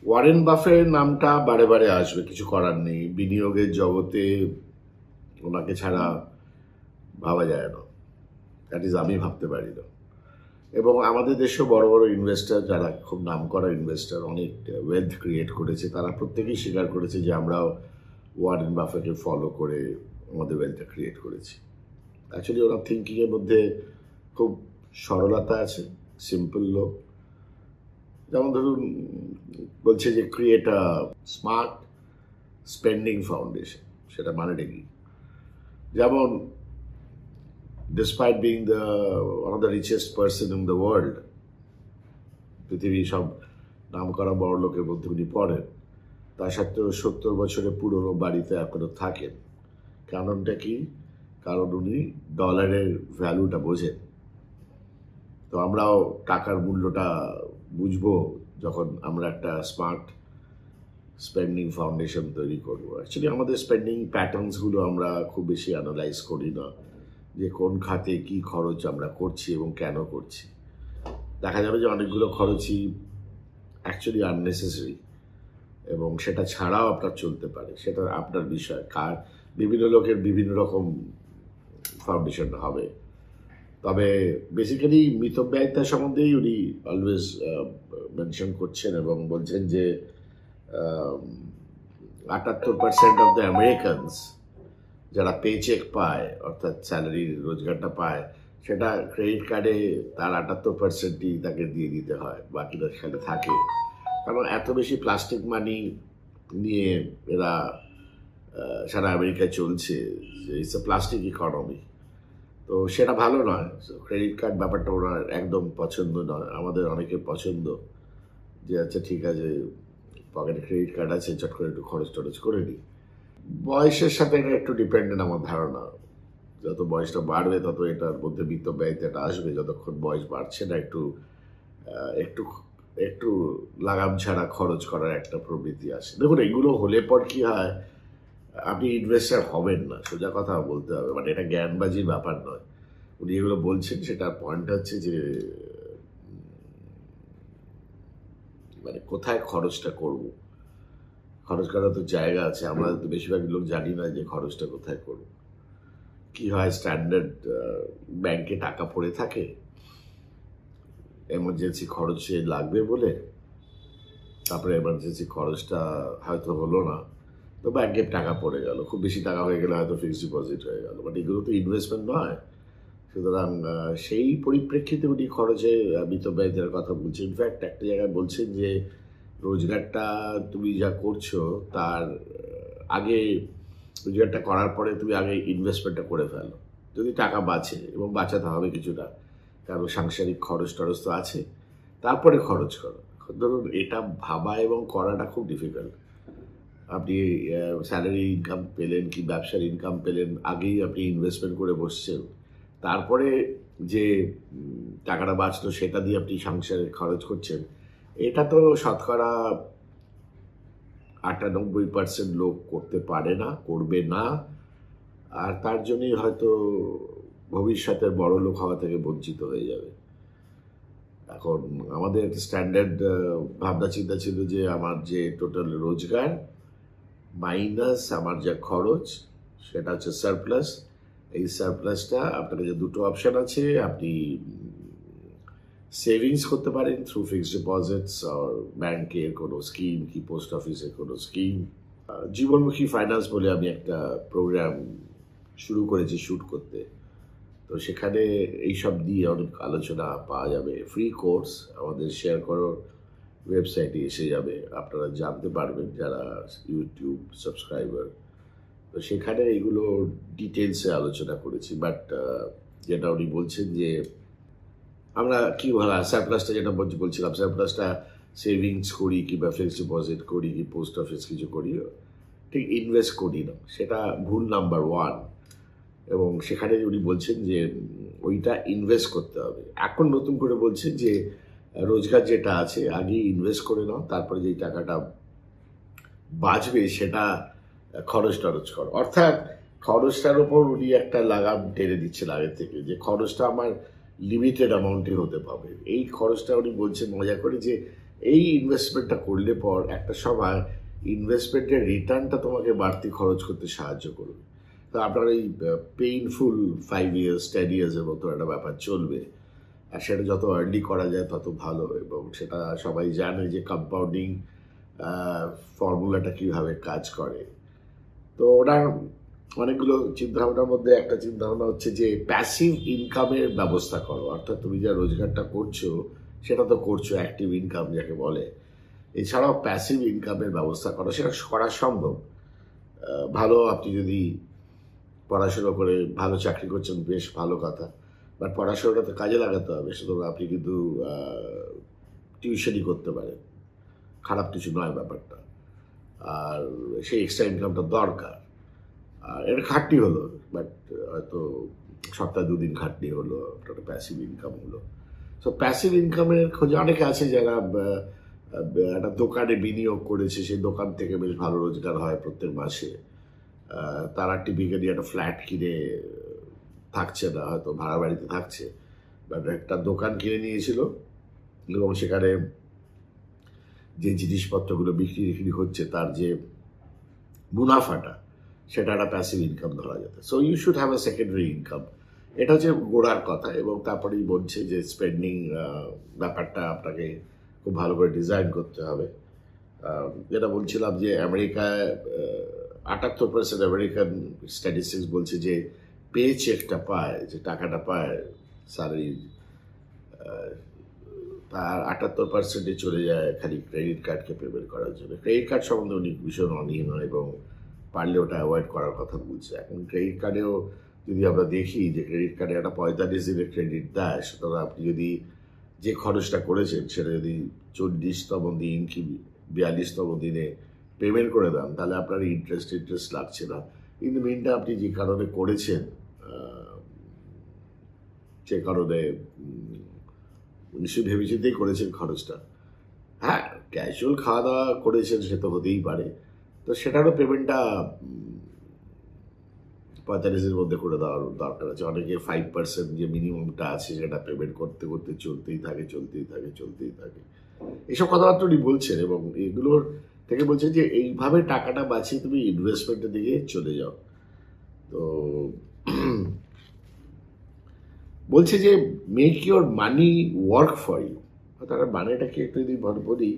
Warren বাফের নামটা বারে বারে আসবে, কিছু করার নেই। বিনিয়োগের জগতে ওনাকে ছাড়া ভাবা যায় না, দ্যাট ইজ আমি ভাবতে পারি না। এবং আমাদের দেশেও বড় বড় ইনভেস্টর, যারা খুব নামকরা ইনভেস্টর, অনেক ওয়েলথ ক্রিয়েট করেছে, তারা প্রত্যেকেই স্বীকার করেছে যে আমরাও ওয়ারেন বাফেটকে ফলো করে আমাদের ওয়েলথটা ক্রিয়েট করেছি। অ্যাকচুয়ালি ওনার থিঙ্কিংয়ের মধ্যে খুব সরলতা আছে, সিম্পল লোক। যেমন ধরুন, বলছে যে create a smart spending foundation, সেটা মানেটা কি? যেমন despite being one of the richest person in the world, পৃথিবীর সব নামকরা বড় লোকের মধ্যে উনি পড়েন, তা সত্ত্বেও 70 বছরের পুরনো বাড়িতে এখনো থাকেন। কারণটা কি? কারণ উনি ডলারের ভ্যালুটা বোঝেন। তো আমরাও টাকার মূল্যটা বুঝবো যখন আমরা একটা স্মার্ট স্পেন্ডিং ফাউন্ডেশন তৈরি করবো। অ্যাকচুয়ালি আমাদের স্পেন্ডিং প্যাটার্নসগুলো আমরা খুব বেশি অ্যানালাইজ করি না, যে কোন খাতে কি খরচ আমরা করছি এবং কেন করছি। দেখা যাবে যে অনেকগুলো খরচই অ্যাকচুয়ালি আননেসেসারি, এবং সেটা ছাড়াও আপনার চলতে পারে, সেটা আপনার বিষয়। বিভিন্ন লোকের বিভিন্ন রকম ফাউন্ডেশন হবে। তবে বেসিক্যালি মিতব্যয়িতা সম্বন্ধেই উনি অলওয়েজ মেনশন করছেন এবং বলছেন যে 78% অফ দ্য আমেরিকানস যারা পে চেক পায়, অর্থাৎ স্যালারির রোজগারটা পায়, সেটা ক্রেডিট কার্ডে তার 78%ই তাকে দিয়ে দিতে হয়, বাকিটা সেখানে থাকে। কারণ এত বেশি প্লাস্টিক মানি নিয়ে এরা সারা আমেরিকায় চলছে, যে ইটস এ প্লাস্টিক ইকোনমি। তো সেটা ভালো নয়। ক্রেডিট কার্ড ব্যাপারটা ওনার একদম পছন্দ নয়। আমাদের অনেকের পছন্দ যে আচ্ছা ঠিক আছে, পকেটে ক্রেডিট কার্ড আছে, চট করে একটু খরচ টরচ করে নিই। বয়সের সাথে এটা একটু ডিপেন্ডেন্ট আমার ধারণা। যত বয়সটা বাড়বে তত এটার মধ্যে মিতব্যয়িতাটা আসবে। যতক্ষণ বয়স বাড়ছে না, একটু একটু একটু লাগাম ছাড়া খরচ করার একটা প্রবৃত্তি আসে। দেখুন, এগুলো হলে পর কি হয়, আপনি ইনভেস্টার হবেন না, সোজা কথা বলতে হবে। মানে এটা জ্ঞানবাজির ব্যাপার নয়। উনি এগুলো বলছেন, সেটার পয়েন্ট হচ্ছে যে মানে কোথায় খরচটা করব। খরচ করার তো জায়গা আছে, আমরা তো বেশিরভাগ লোক জানি না যে খরচটা কোথায় করব। কি হয়, স্ট্যান্ডার্ড ব্যাংকে টাকা পড়ে থাকে, এমার্জেন্সি খরচে লাগবে বলে, তারপরে এমার্জেন্সি খরচটা হয়তো হলো না, তো ব্যাংকে টাকা পড়ে গেল। খুব বেশি টাকা হয়ে গেলে হয়তো ফিক্সড ডিপোজিট হয়ে গেল, বাট এগুলো তো ইনভেস্টমেন্ট নয়। সুতরাং সেই পরিপ্রেক্ষিতে উনি খরচে মিতব্যয়িতার কথা বলছেন। ইনফ্যাক্ট একটা জায়গায় বলছেন যে রোজগারটা তুমি যা করছো তার আগে, রোজগারটা করার পরে তুমি আগে ইনভেস্টমেন্টটা করে ফেলো, যদি টাকা বাঁচে, এবং বাঁচাতে হবে কিছুটা, কারণ সাংসারিক খরচ টরচ তো আছে, তারপরে খরচ করো। ধরুন, এটা ভাবা এবং করাটা খুব ডিফিকাল্ট। আপনি স্যালারি ইনকাম পেলেন কি ব্যবসার ইনকাম পেলেন, আগেই আপনি ইনভেস্টমেন্ট করে বসছেন, তারপরে যে টাকাটা বাঁচলো সেটা দিয়ে আপনি সংসারে খরচ করছেন, এটা তো শতকরা 98% লোক করতে পারে না, করবে না। আর তার জন্যই হয়তো ভবিষ্যতের বড় লোক হওয়া থেকে বঞ্চিত হয়ে যাবে। এখন আমাদের স্ট্যান্ডার্ড ভাবনা চিন্তা ছিল যে আমার যে টোটাল রোজগার মাইনাস আমার যা খরচ, সেটা হচ্ছে সারপ্লাস। এই সারপ্লাসটা আপনার কাছে দুটো অপশান আছে। আপনি সেভিংস করতে পারেন থ্রু ফিক্সড ডিপোজিটস, আর ব্যাংকের কোনো স্কিম কি পোস্ট অফিসের কোনো স্কিম। জীবনমুখী ফাইন্যান্স বলে আমি একটা প্রোগ্রাম শুরু করেছি শ্যুট করতে, তো সেখানে এইসব দিয়ে অনেক আলোচনা পাওয়া যাবে। ফ্রি কোর্স আমাদের শেয়ার করার ওয়েবসাইটে এসে যাবে, আপনারা জানতে পারবেন যারা ইউটিউব সাবস্ক্রাইবার। তো সেখানে এগুলো ডিটেলসে আলোচনা করেছি। বাট যেটা উনি বলছেন যে আমরা কি বলা সারপ্লাসটা, যেটা বলছিলাম, সারপ্লাসটা সেভিংস করি কিংবা ফিক্সড ডিপোজিট করি কি পোস্ট অফিস কিছু করি, ঠিক ইনভেস্ট করি না, সেটা ভুল নাম্বার 1। এবং সেখানে উনি বলছেন যে ওইটা ইনভেস্ট করতে হবে। এখন নতুন করে বলছেন যে রোজগার যেটা আছে আগে ইনভেস্ট করে নাও, তারপরে যেই টাকাটা বাঁচবে সেটা খরচ টরচ করো। অর্থাৎ খরচটার ওপর উনি একটা লাগাম টেনে দিচ্ছেন আগে থেকে, যে খরচটা আমার লিমিটেড অ্যামাউন্টে হতে পাবে। এই খরচটা উনি বলছেন মজা করে যে এই ইনভেস্টমেন্টটা করলে পর একটা সময় ইনভেস্টমেন্টের রিটার্নটা তোমাকে বাড়তি খরচ করতে সাহায্য করবে। তো আপনার এই পেইনফুল 5 ইয়ার্স 10 ইয়ার্সের মতো একটা ব্যাপার চলবে, আর সেটা যত আর্লি করা যায় তত ভালো। এবং সেটা সবাই জানে যে কম্পাউন্ডিং ফর্মুলাটা কিভাবে কাজ করে। তো ওনার অনেকগুলো চিন্তাভাবনার মধ্যে একটা চিন্তাভাবনা হচ্ছে যে প্যাসিভ ইনকামের ব্যবস্থা করো, অর্থাৎ তুমি যা রোজগারটা করছো সেটা তো করছো, অ্যাক্টিভ ইনকাম যাকে বলে। এছাড়াও প্যাসিভ ইনকামের ব্যবস্থা করো, সেটা করা সম্ভব। ভালো, আপনি যদি পড়াশুনো করে ভালো চাকরি করছেন বেশ ভালো কথা, বাট পড়াশোনাটা তো কাজে লাগাতে হবে। সুতরাং আপনি কিন্তু টিউশনই করতে পারেন, খারাপ কিছু নয় ব্যাপারটা। আর সেই এক্সট্রা ইনকামটা দরকার। আর এটা খাটনি হলো, বাট হয়তো সপ্তাহে 2 দিন খাটনি হলো, একটা প্যাসিভ ইনকাম হলো। সো প্যাসিভ ইনকামের খোঁজে অনেকে আছে যারা একটা দোকানে বিনিয়োগ করেছে, সেই দোকান থেকে বেশ ভালো রোজগার হয় প্রত্যেক মাসে। তারা টিপিক্যালি একটা ফ্ল্যাট কিনে থাকছে না, হয়তো ভাড়া বাড়িতে থাকছে, বাট একটা দোকান কিনে নিয়েছিল এবং সেখানে যে জিনিসপত্রগুলো বিক্রি হচ্ছে তার যে মুনাফাটা, সেটা একটা প্যাসিভ ইনকাম ধরা যেত। So you should have a secondary income. এটা হচ্ছে গোড়ার কথা। এবং তারপরেই বলছে যে স্পেন্ডিং ব্যাপারটা আপনাকে খুব ভালো করে ডিজাইন করতে হবে। যেটা বলছিলাম যে আমেরিকায় 78% আমেরিকান স্ট্যাটিস্টিক্স বলছে যে পে চেকটা পায়, যে টাকাটা পায় স্যালারি, তার 78% চলে যায় খালি ক্রেডিট কার্ডকে পেমেন্ট করার জন্য। ক্রেডিট কার্ড সম্বন্ধে উনি ভীষণ অনীহ এবং পারলে ওটা অ্যাভয়েড করার কথা বলছে। এখন ক্রেডিট কার্ডেও যদি আমরা দেখি যে ক্রেডিট কার্ডে একটা 45 দিনের ক্রেডিট দেয়, সুতরাং আপনি যদি যে খরচটা করেছেন সেটা যদি 40তম দিন কি 42তম দিনে পেমেন্ট করে দেন, তাহলে আপনার ইন্টারেস্ট লাগছে না। ইন দ্য মিনটা আপনি যে কারণে করেছেন, যে কারণে নিশ্চয়ই ভেবেচিন্তেই করেছেন খরচটা। হ্যাঁ, ক্যাজুয়াল খাওয়া দাওয়া করেছেন সে তো হতেই পারে, তো সেটারও পেমেন্টটা 45-এর মধ্যে করে দেওয়ার দরকার আছে। অনেকে 5% যে মিনিমামটা আছে সেটা পেমেন্ট করতে করতে চলতেই থাকে। এইসব কথাবার্তা উনি বলছেন এবং এগুলোর থেকে বলছেন যে এইভাবে টাকাটা বাঁচিয়ে তুমি ইনভেস্টমেন্টের দিকে চলে যাও। তো বলছে যে make your money work for you. তার মানেটাকে একটু যদি বলি,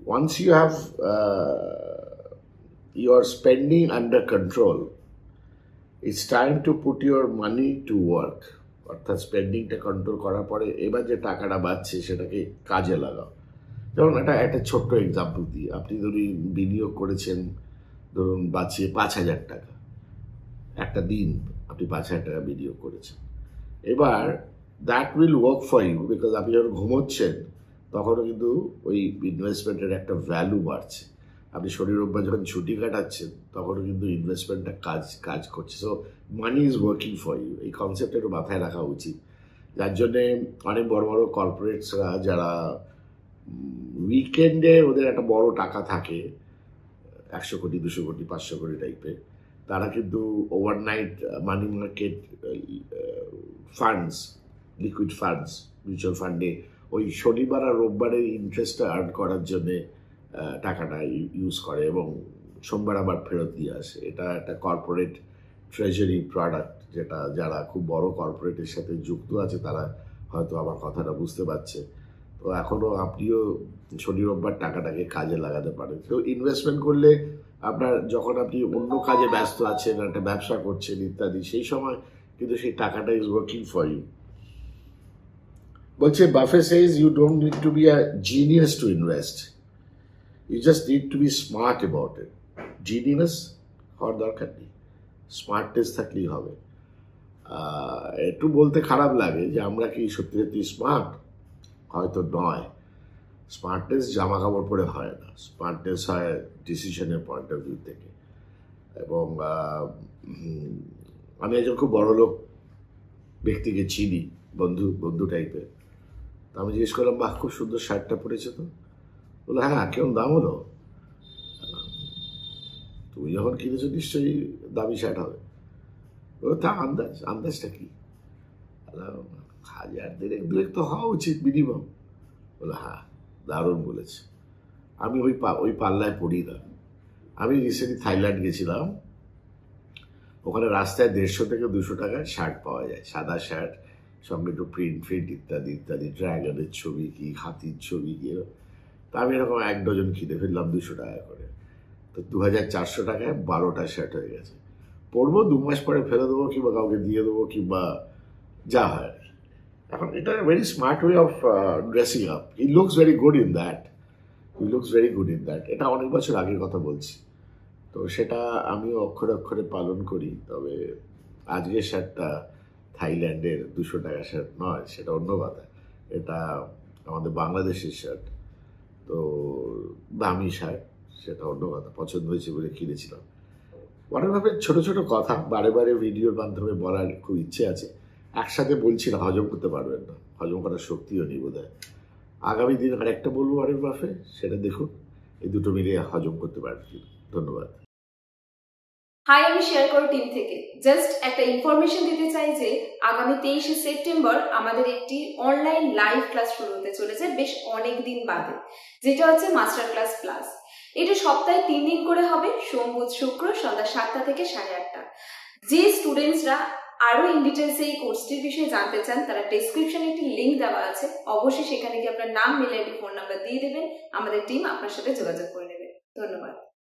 once you have your spending under control, it's time to put your money to work. অর্থাৎ স্পেন্ডিংটা কন্ট্রোল করার পরে এবার যে টাকাটা বাঁচছে সেটাকে কাজে লাগাও। যেমন একটা ছোট্ট এক্সাম্পল দিই, আপনি ধরুন বিনিয়োগ করেছেন, ধরুন বাঁচিয়ে 5,000 টাকা, একটা দিন আপনি 5,000 টাকা বিনিয়োগ করেছেন। এবার that will work for you, because আপনি যখন ঘুমোচ্ছেন তখনও কিন্তু ওই ইনভেস্টমেন্টের একটা ভ্যালু বাড়ছে। আপনি শরীর রোববার যখন ছুটি কাটাচ্ছেন তখনও কিন্তু ইনভেস্টমেন্টটা কাজ করছে। So money is working for you, এই কনসেপ্টটা একটু মাথায় রাখা উচিত। যার জন্যে অনেক বড় বড় কর্পোরেটসরা যারা উইকেন্ডে ওদের একটা বড় টাকা থাকে, 100 কোটি 200 কোটি 500 কোটি টাইপের, তারা কিন্তু overnight money market funds, liquid funds, mutual ফান্ডে ওই শনিবার আর রোববারের ইন্টারেস্টটা আর্ন করার জন্যে টাকাটা ইউজ করে এবং সোমবার আবার ফেরত দিয়ে আসে। এটা একটা কর্পোরেট ট্রেজারি প্রোডাক্ট, যেটা যারা খুব বড় কর্পোরেটের সাথে যুক্ত আছে তারা হয়তো আমার কথাটা বুঝতে পারছে। তো এখনও আপনিও শনি রোববার টাকাটাকে কাজে লাগাতে পারেন। তো ইনভেস্টমেন্ট করলে আপনার যখন আপনি অন্য কাজে ব্যস্ত আছেন, একটা ব্যবসা করছেন ইত্যাদি, সেই সময় কিন্তু সেই টাকাটা ইজ ওয়ার্কিং ফর ইউ। বলছে Buffett says you don't need to be a genius to invest, you just need to be smart about it. Genius হওয়ার দরকার নেই, স্মার্টনেস থাকলেই হবে। একটু বলতে খারাপ লাগে যে আমরা কি সত্যি সত্যি স্মার্ট? হয়তো নয়। স্মার্টনেস জামা কাপড় পরে হয় না, স্মার্টনেস হয় ডিসিশনের পয়েন্ট অফ ভিউ থেকে। এবং আমি একজন খুব বড় লোক ব্যক্তিকে চিনি, বন্ধু টাইপের। তো আমি জিজ্ঞেস করলাম, বাহ খুব সুন্দর শার্টটা পরেছে তো। বললো হ্যাঁ, কেমন দাম হলো? তুমি যখন কিনেছো নিশ্চয়ই দামি শার্ট হবে। তা আন্দাজটা কি? 1,000 তো হওয়া উচিত মিনিমাম। বলে হ্যাঁ, দারুণ বলেছে। আমি ওই পাল্লায় পড়ি না। আমি রিসেন্টলি থাইল্যান্ড গেছিলাম, ওখানে রাস্তায় 150 থেকে 200 টাকায় শার্ট পাওয়া যায়, সাদা শার্ট, সঙ্গে একটু প্রিন্ট ইত্যাদি ইত্যাদি, ড্রাগনের ছবি কি, হাতির ছবি কি। তা আমি এরকম 1 ডজন কিনে ফেললাম 200 টাকা করে। তো 2,400 টাকায় 12টা শার্ট হয়ে গেছে। পরবো, 2 মাস পরে ফেলে দেবো, কিংবা কাউকে দিয়ে দেবো, কিংবা যা হয়। এখন এটা very smart way of dressing up. He looks very good in that, এটা অনেক বছর আগের কথা বলছি। তো সেটা আমিও অক্ষরে অক্ষরে পালন করি। তবে আজকের শার্টটা থাইল্যান্ডের 200 টাকা শার্ট নয়, সেটা অন্য কথা। এটা আমাদের বাংলাদেশের শার্ট, তো দামি শার্ট, সেটা অন্য কথা। পছন্দ হয়েছে বলে কিনেছিলাম। অনেকভাবে ছোট ছোট কথা বারে বারে ভিডিওর মাধ্যমে বলার খুব ইচ্ছে আছে। একসাথে বলছি না, হজম করতে পারবেন না, হজম করার শক্তিও নেই বোধ হয়। আগামী দিন আর একটা বলবো অনেক বাফে, সেটা দেখুন এই দুটো মিলিয়ে হজম করতে পারবেন। ধন্যবাদ। হাই, আমি শেয়ার করো টিম থেকে জাস্ট একটা ইনফরমেশন দিতে চাই যে আগামী 23শে সেপ্টেম্বর আমাদের একটি অনলাইন লাইভ ক্লাস শুরু হতে চলেছে, বেশ অনেক দিন বাদে, যেটা হচ্ছে মাস্টার ক্লাস প্লাস। এটা সপ্তাহে 3 দিন করে হবে, সোম বুধ শুক্র সন্ধ্যা 7টা থেকে 8:30। যে স্টুডেন্টসরা আরো ইন ডিটেলস এই কোর্সটির বিষয়ে জানতে চান, তারা ডেসক্রিপশনে একটি লিঙ্ক দেওয়া আছে, অবশ্যই সেখানে গিয়ে আপনার নাম, মেল আইডি, ফোন নাম্বার দিয়ে দেবেন। আমাদের টিম আপনার সাথে যোগাযোগ করে নেবে। ধন্যবাদ।